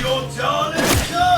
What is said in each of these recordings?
your darling son!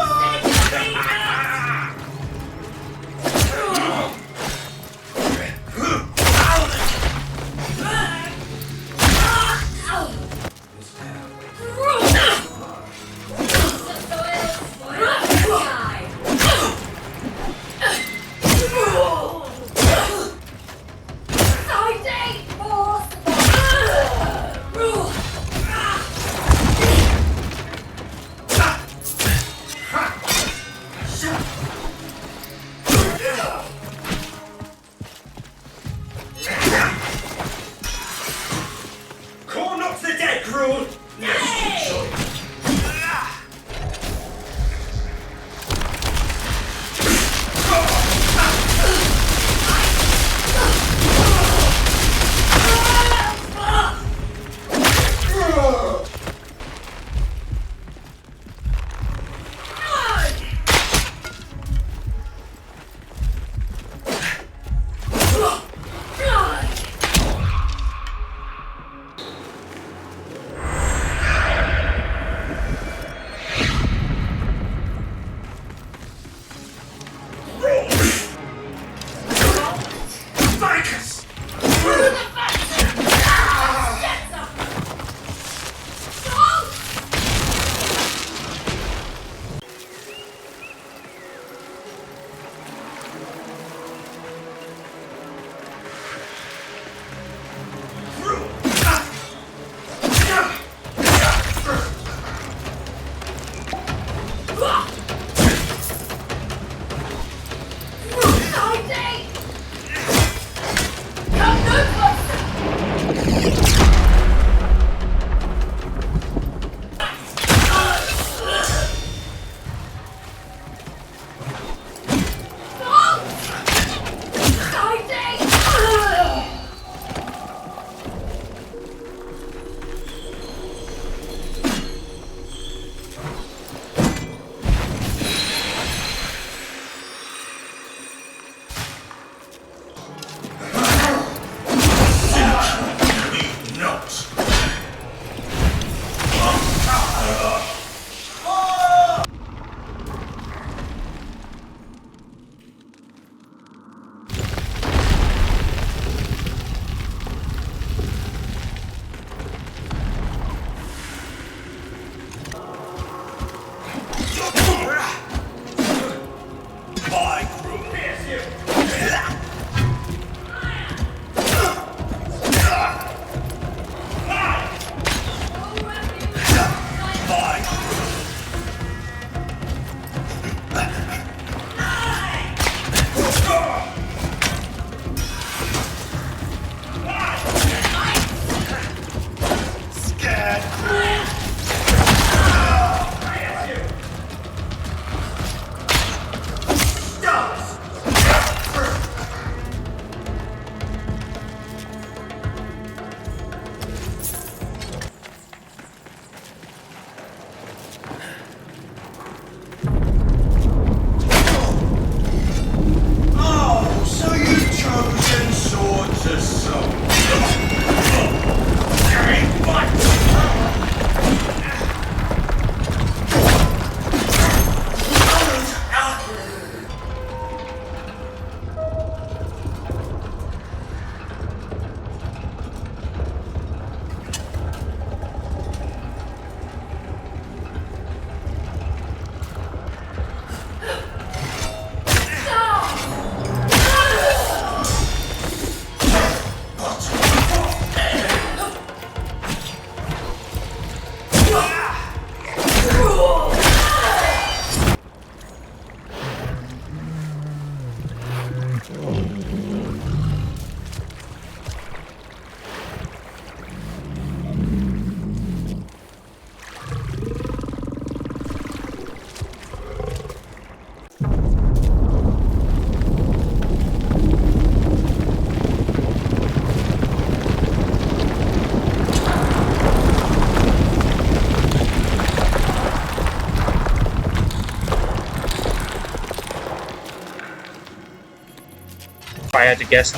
I had to guess.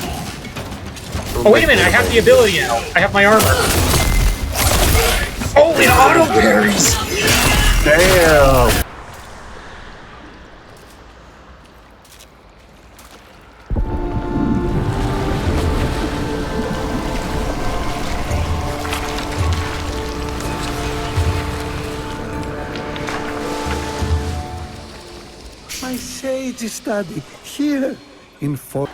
Oh, wait a minute, I have the ability now. I have my armor. Oh, it auto parries! Damn! My sage study here in Fort.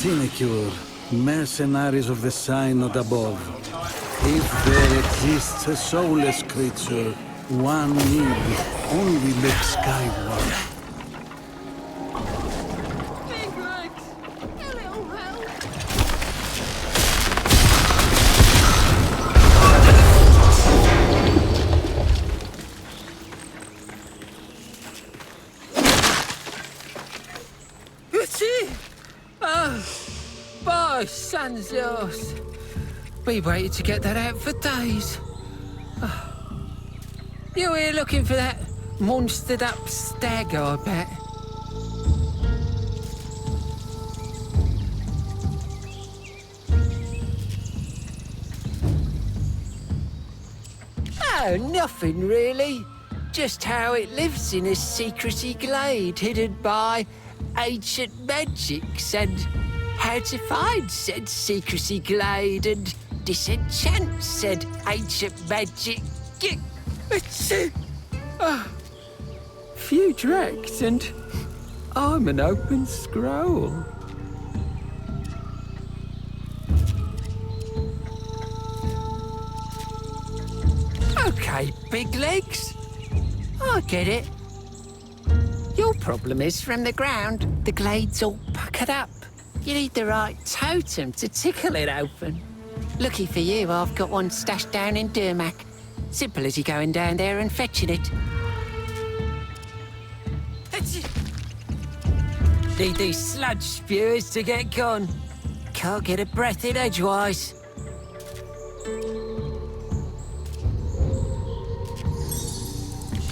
Sinecure, mercenaries of the Synod above. If there exists a soulless creature, one need only look skyward. Big legs! A little help! Oh, by Sans Dios. We waited to get that out for days. Oh. You here looking for that monstered up stag, I bet? Oh, nothing really. Just how it lives in a secrecy glade hidden by ancient magics and how to find said secrecy glade and disenchant said ancient magic. It's few drakes and I'm an open scroll. Okay, big legs. I get it. Your problem is from the ground, the glade's all puckered up. You need the right totem to tickle it open. Lucky for you, I've got one stashed down in Durmac. Simple as you going down there and fetching it. Need these sludge spewers to get gone. Can't get a breath in edgewise.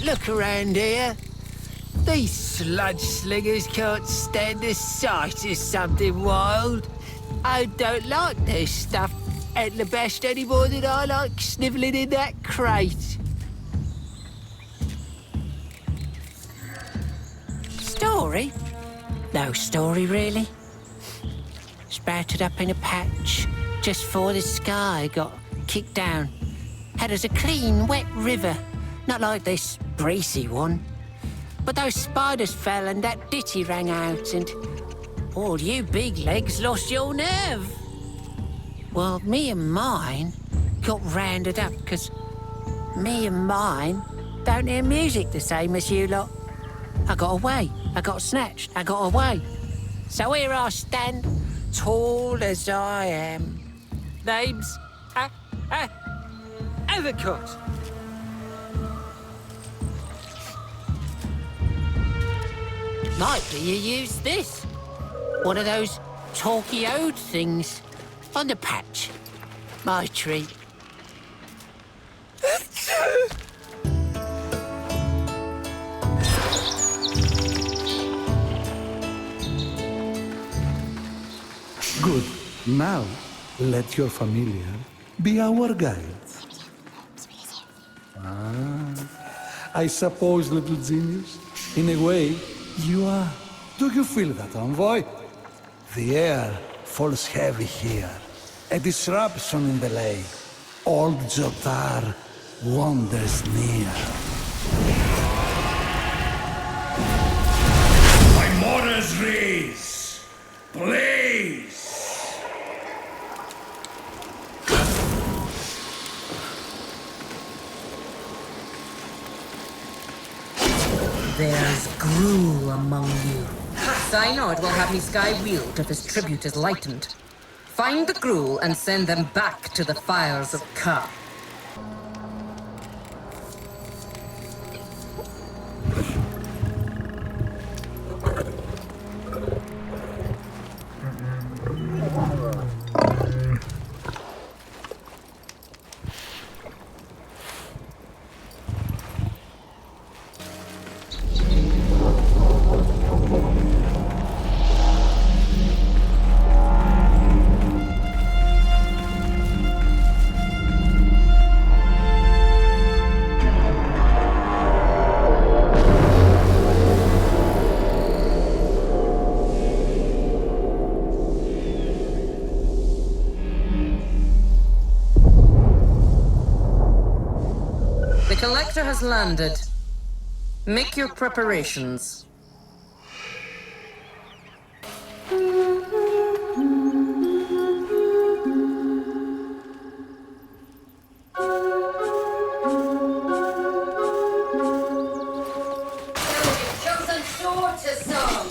Look around here. These sludge slingers can't stand the sight of something wild. I don't like this stuff at the best any more than I like snivelling in that crate. Story? No story, really. Sprouted up in a patch just before the sky got kicked down. Had us a clean, wet river, not like this breezy one. But those spiders fell and that ditty rang out and all you big legs lost your nerve. Well, me and mine got rounded up because me and mine don't hear music the same as you lot. I got away, I got snatched, I got away. So here I stand, tall as I am. Name's Evercut. Might be you use this. One of those talky ode things on the patch. My treat. Good. Now, let your familiar be our guide. I suppose, little genius, in a way, you are. Do you feel that, envoy? The air falls heavy here. A disruption in the lake. Old Jotar wanders near. My mortars raise! Blaze! There's gruel among you. Synod will have me sky-wheeled if his tribute is lightened. Find the gruel and send them back to the fires of Ka. The Collector has landed. Make your preparations. Chosen sword to some.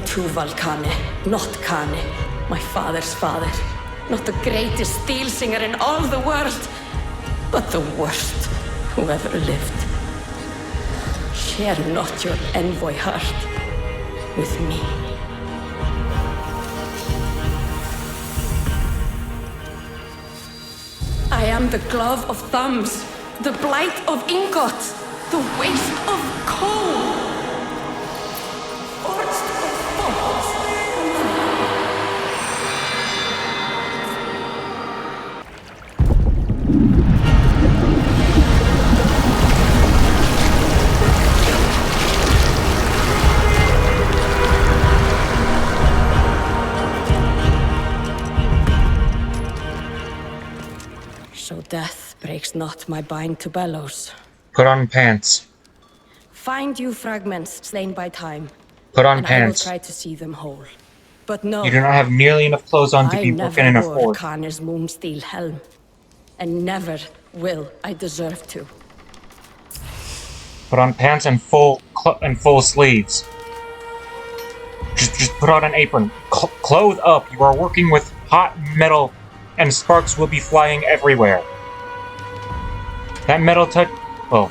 Tuval Kane, not Kane, my father's father. Not the greatest steel singer in all the world, but the worst who ever lived. Share not your envoy heart with me. I am the glove of thumbs, the blight of ingot, the waste of coal. So death breaks not my bind to bellows. Put on pants. find you fragments slain by time, Put on and I will pants. try to see them whole. But no, You do not have nearly enough clothes on to I be working never in a wore forge. Kane's moonsteel helm, and never will I deserve to. Put on pants and full sleeves. Just put on an apron. Clothe up. You are working with hot metal, and sparks will be flying everywhere. That metal touch. Well,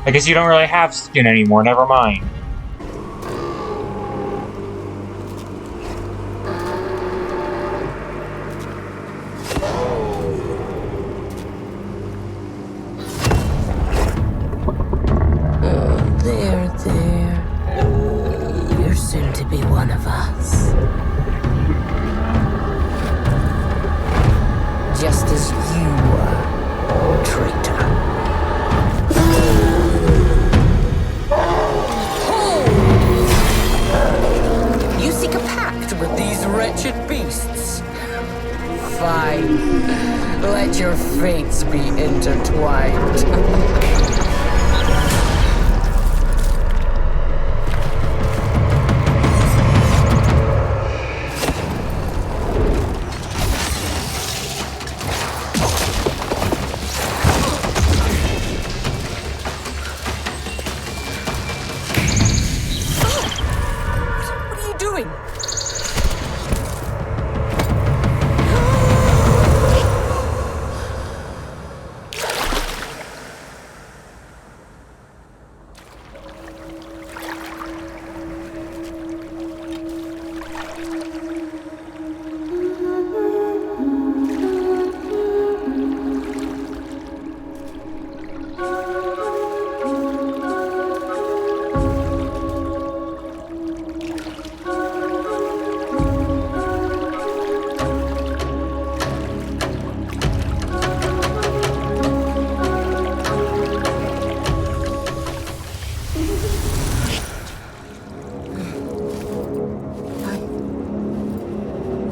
I guess you don't really have skin anymore. Never mind. There. You're soon to be one of us. Just as you were, traitor. You seek a pact with these wretched beasts? Fine. Let your fates be intertwined.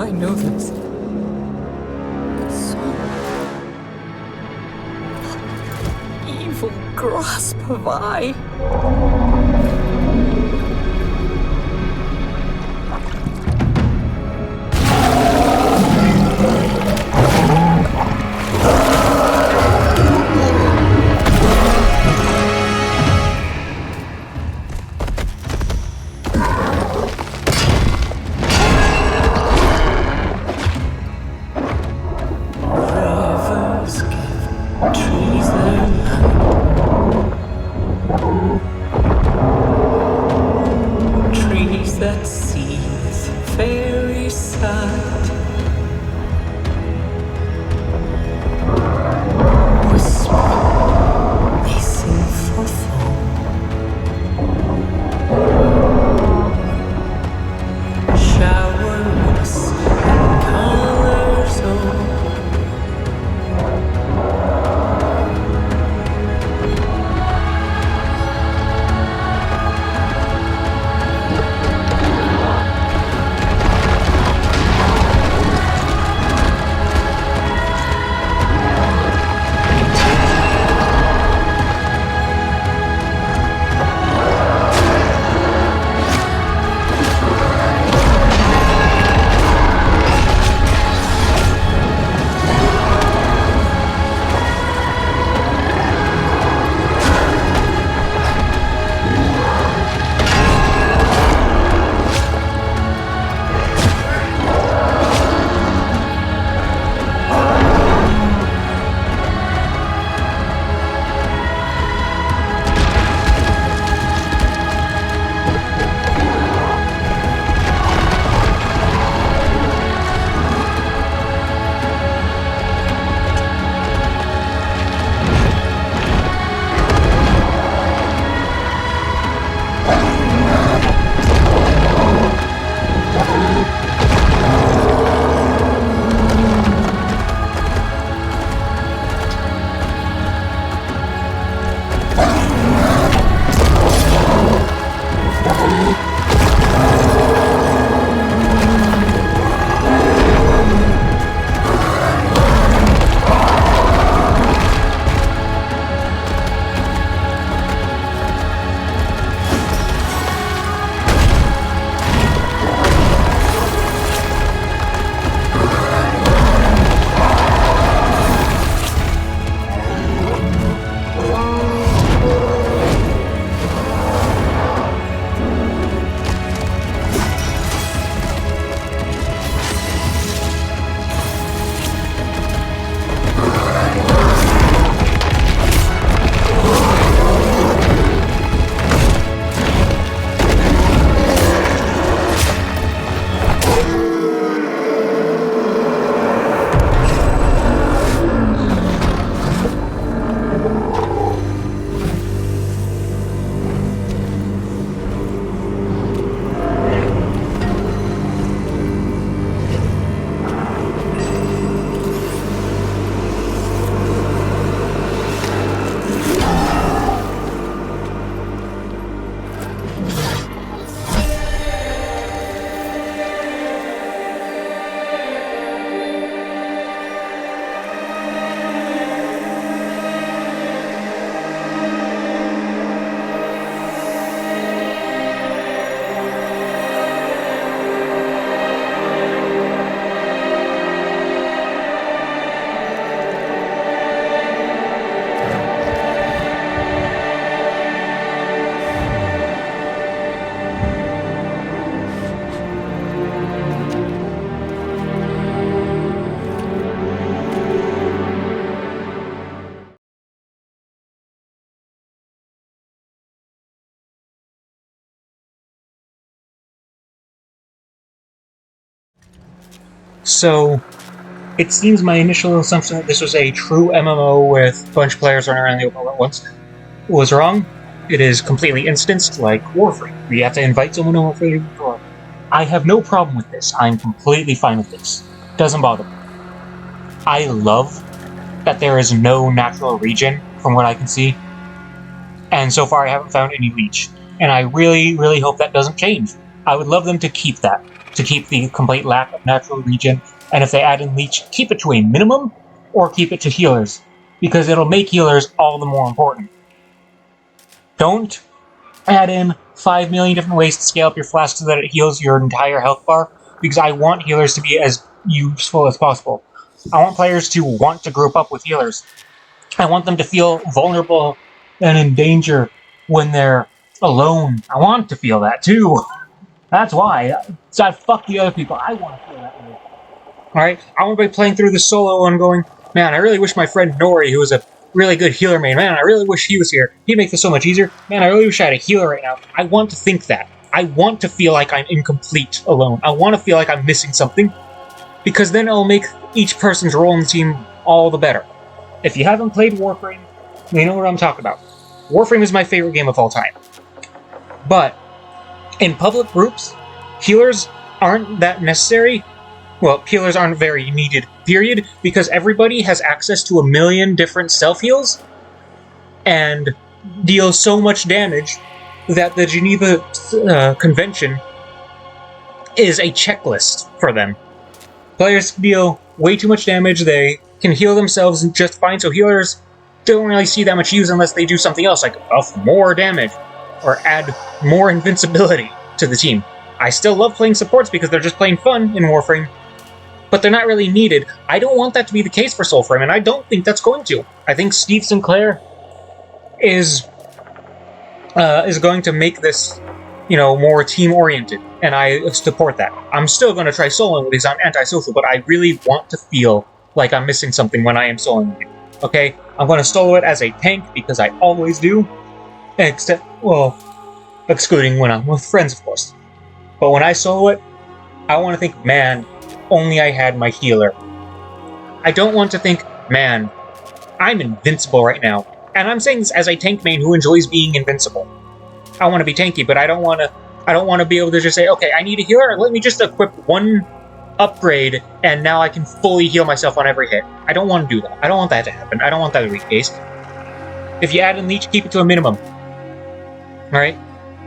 I know this. So evil grasp have I. That sees fairy sight. Whisper, listen for foam. Shower mist and colors on. So, it seems my initial assumption that this was a true MMO with a bunch of players running around the open world at once was wrong. It is completely instanced like Warframe. You have to invite someone over for the door. I have no problem with this. I'm completely fine with this. Doesn't bother me. I love that there is no natural regen, from what I can see. And so far I haven't found any leech. And I really, really hope that doesn't change. I would love them to keep that. To keep the complete lack of natural regen. And if they add in leech, keep it to a minimum, or keep it to healers. Because it'll make healers all the more important. Don't add in 5 million different ways to scale up your flask so that it heals your entire health bar, because I want healers to be as useful as possible. I want players to want to group up with healers. I want them to feel vulnerable and in danger when they're alone. I want to feel that too. That's why. So fuck the other people. I want to feel that way. Alright? I want to be playing through the solo and going, man, I really wish my friend Nori, who was a really good healer main, man, I really wish he was here. He'd make this so much easier. Man, I really wish I had a healer right now. I want to think that. I want to feel like I'm incomplete alone. I want to feel like I'm missing something. Because then it'll make each person's role in the team all the better. If you haven't played Warframe, you know what I'm talking about. Warframe is my favorite game of all time. But in public groups, healers aren't that necessary. Well, healers aren't very needed, period, because everybody has access to 1 million different self-heals and deal so much damage that the Geneva Convention is a checklist for them. Players deal way too much damage, they can heal themselves just fine, so healers don't really see that much use unless they do something else, like buff more damage, or add more invincibility to the team. I still love playing supports because they're just plain fun in Warframe, but they're not really needed. I don't want that to be the case for Soulframe, and I don't think that's going to. I think Steve Sinclair is going to make this, more team-oriented, and I support that. I'm still going to try soloing because I'm antisocial, but I really want to feel like I'm missing something when I am soloing it. Okay? I'm going to solo it as a tank because I always do, excluding when I'm with friends, of course. But when I solo it, I want to think, man, only I had my healer. I don't want to think, man, I'm invincible right now. And I'm saying this as a tank main who enjoys being invincible. I want to be tanky, but I don't want to be able to just say, okay, I need a healer, let me just equip one upgrade, and now I can fully heal myself on every hit. I don't want to do that. I don't want that to happen. I don't want that to be the case. If you add in leech, keep it to a minimum. Alright?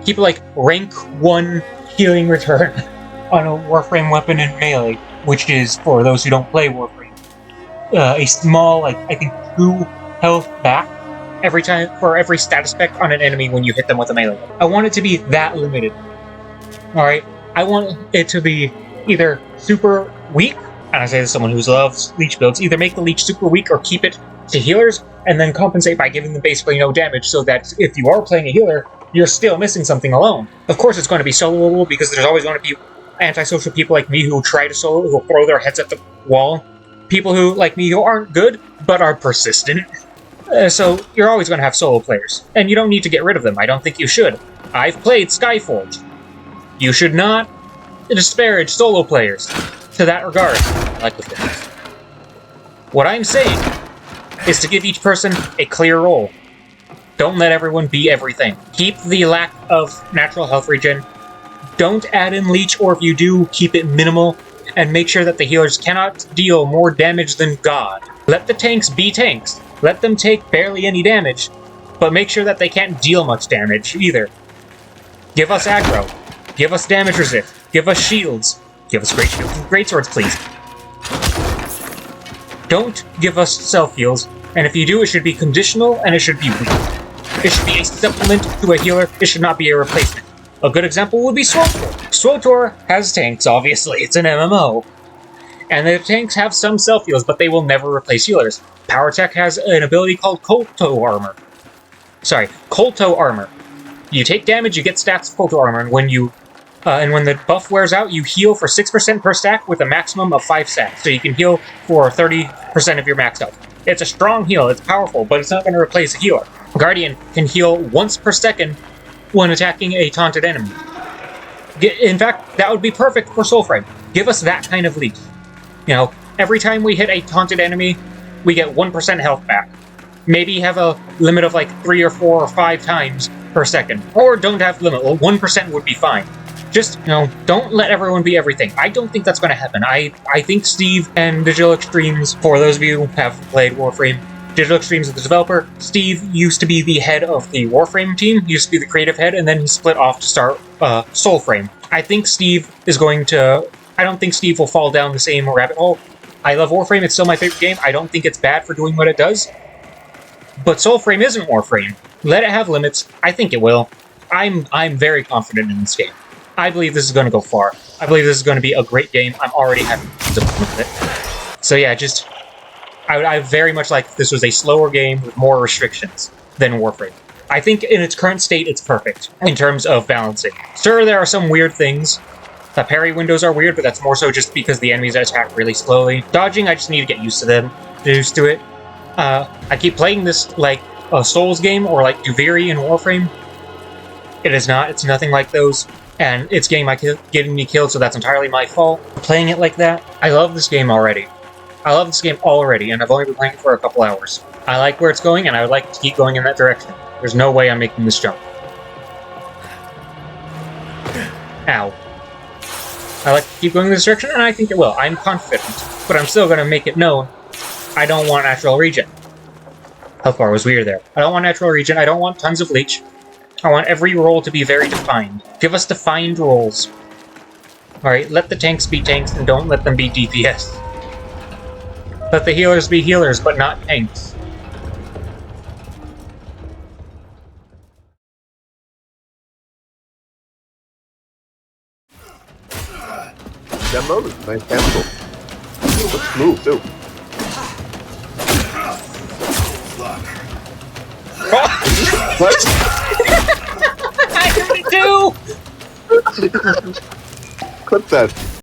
Keep it like rank 1 healing return on a Warframe weapon in melee, which is, for those who don't play Warframe, a small, I think 2 health back every time for every status effect on an enemy when you hit them with a melee weapon. I want it to be that limited. Alright? I want it to be either super weak, and I say this as someone who loves leech builds, either make the leech super weak or keep it to healers, and then compensate by giving them basically no damage, so that if you are playing a healer, you're still missing something alone. Of course it's going to be soloable, because there's always going to be antisocial people like me who try to solo, who throw their heads at the wall. People who, like me, who aren't good, but are persistent. So you're always going to have solo players, and you don't need to get rid of them. I don't think you should. I've played Skyforge. You should not disparage solo players to that regard. I like this difference. What I'm saying is to give each person a clear role. Don't let everyone be everything. Keep the lack of natural health regen. Don't add in leech, or if you do, keep it minimal, and make sure that the healers cannot deal more damage than God. Let the tanks be tanks. Let them take barely any damage, but make sure that they can't deal much damage either. Give us aggro. Give us damage resist. Give us shields. Give us great shields and great swords, please. Don't give us self-heals, and if you do, it should be conditional, and it should be weak. It should be a supplement to a healer, it should not be a replacement. A good example would be SWTOR. SWTOR has tanks, obviously, it's an MMO. And the tanks have some self-heals, but they will never replace healers. PowerTech has an ability called Kolto Armor. Sorry, Kolto Armor. You take damage, you get stacks of Kolto Armor, and when the buff wears out, you heal for 6% per stack with a maximum of 5 stacks. So you can heal for 30% of your max health. It's a strong heal, it's powerful, but it's not going to replace a healer. Guardian can heal once per second when attacking a taunted enemy. In fact, that would be perfect for Soulframe. Give us that kind of leech. You know, every time we hit a taunted enemy, we get 1% health back. Maybe have a limit of like 3 or 4 or 5 times per second. Or don't have limit. Well, 1% would be fine. Just, you know, don't let everyone be everything. I don't think that's going to happen. I think Steve and Digital Extremes, for those of you who have played Warframe, Digital Extremes is the developer. Steve used to be the head of the Warframe team. He used to be the creative head, and then he split off to start Soulframe. I think Steve is going to... I don't think Steve will fall down the same rabbit hole. I love Warframe. It's still my favorite game. I don't think it's bad for doing what it does. But Soulframe isn't Warframe. Let it have limits. I think it will. I'm very confident in this game. I believe this is going to go far. I believe this is going to be a great game. I'm already having tons of fun with it. So yeah, just... I very much like if this was a slower game with more restrictions than Warframe. I think in its current state, it's perfect in terms of balancing. Sure, there are some weird things. The parry windows are weird, but that's more so just because the enemies attack really slowly. Dodging, I just need to get used to it. I keep playing this like a Souls game or like Duviri in Warframe. It is not. It's nothing like those. And it's getting me killed, so that's entirely my fault. Playing it like that, I love this game already. I love this game already, and I've only been playing it for a couple hours. I like where it's going, and I would like to keep going in that direction. There's no way I'm making this jump. Ow. I like to keep going in this direction, and I think it will. I'm confident, but I'm still going to make it known I don't want natural regen. How far was weird there? I don't want natural regen. I don't want tons of leech. I want every role to be very defined. Give us defined roles. Alright, let the tanks be tanks, and don't let them be DPS. Let the healers be healers, but not tanks. That mode is nice capital. Looks smooth, too. What? I did it too! Clip that.